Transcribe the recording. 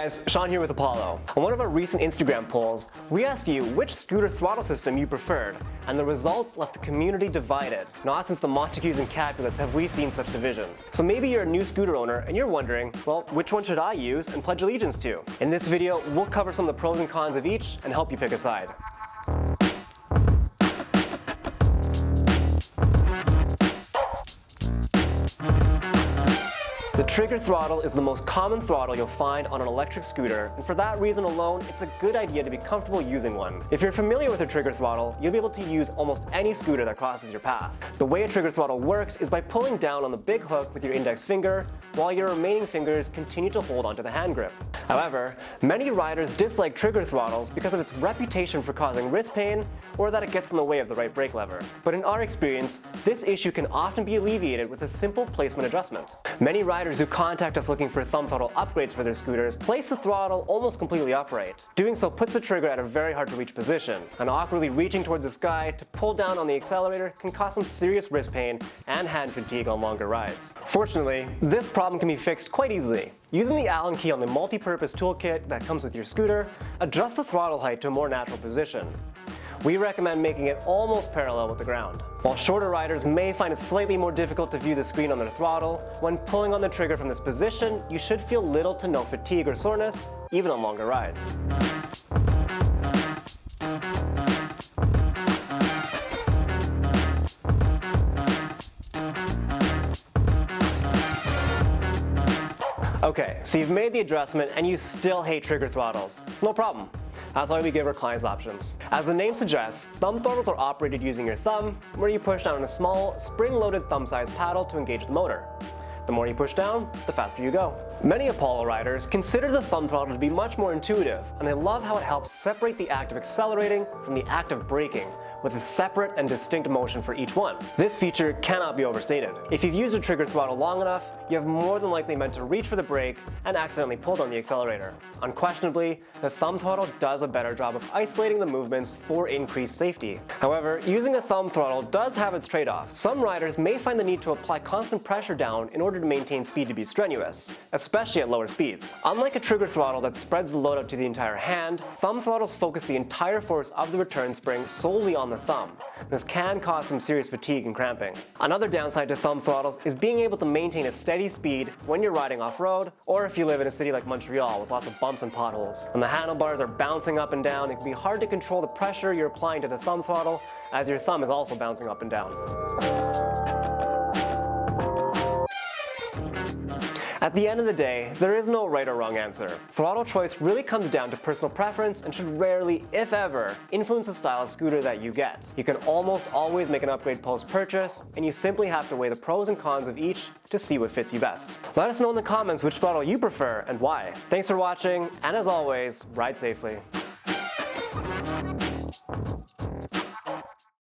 guys, Sean here with Apollo. On one of our recent Instagram polls, we asked you which scooter throttle system you preferred, and the results left the community divided. Not since the Montagues and Capulets have we seen such division. So maybe you're a new scooter owner and you're wondering, well, which one should I use and pledge allegiance to? In this video, we'll cover some of the pros and cons of each and help you pick a side. The trigger throttle is the most common throttle you'll find on an electric scooter, and for that reason alone, it's a good idea to be comfortable using one. If you're familiar with a trigger throttle, you'll be able to use almost any scooter that crosses your path. The way a trigger throttle works is by pulling down on the big hook with your index finger, while your remaining fingers continue to hold onto the hand grip. However, many riders dislike trigger throttles because of its reputation for causing wrist pain or that it gets in the way of the right brake lever. But in our experience, this issue can often be alleviated with a simple placement adjustment. Many riders who contact us looking for thumb throttle upgrades for their scooters place the throttle almost completely upright. Doing so puts the trigger at a very hard to reach position, and awkwardly reaching towards the sky to pull down on the accelerator can cause some serious wrist pain and hand fatigue on longer rides. Fortunately, this problem can be fixed quite easily. Using the Allen key on the multi-purpose toolkit that comes with your scooter, adjust the throttle height to a more natural position. We recommend making it almost parallel with the ground. While shorter riders may find it slightly more difficult to view the screen on their throttle, when pulling on the trigger from this position, you should feel little to no fatigue or soreness, even on longer rides. Okay, so you've made the adjustment and you still hate trigger throttles. It's no problem. That's why we give our clients options. As the name suggests, thumb throttles are operated using your thumb, where you push down on a small, spring-loaded thumb-sized paddle to engage the motor. The more you push down, the faster you go. Many Apollo riders consider the thumb throttle to be much more intuitive, and they love how it helps separate the act of accelerating from the act of braking, with a separate and distinct motion for each one. This feature cannot be overstated. If you've used a trigger throttle long enough, you have more than likely meant to reach for the brake and accidentally pulled on the accelerator. Unquestionably, the thumb throttle does a better job of isolating the movements for increased safety. However, using a thumb throttle does have its trade-offs. Some riders may find the need to apply constant pressure down in order to maintain speed to be strenuous, especially at lower speeds. Unlike a trigger throttle that spreads the load out to the entire hand, thumb throttles focus the entire force of the return spring solely on the thumb. This can cause some serious fatigue and cramping. Another downside to thumb throttles is being able to maintain a steady speed when you're riding off-road, or if you live in a city like Montreal with lots of bumps and potholes. When the handlebars are bouncing up and down, it can be hard to control the pressure you're applying to the thumb throttle, as your thumb is also bouncing up and down. At the end of the day, there is no right or wrong answer. Throttle choice really comes down to personal preference and should rarely, if ever, influence the style of scooter that you get. You can almost always make an upgrade post-purchase, and you simply have to weigh the pros and cons of each to see what fits you best. Let us know in the comments which throttle you prefer and why. Thanks for watching, and as always, ride safely.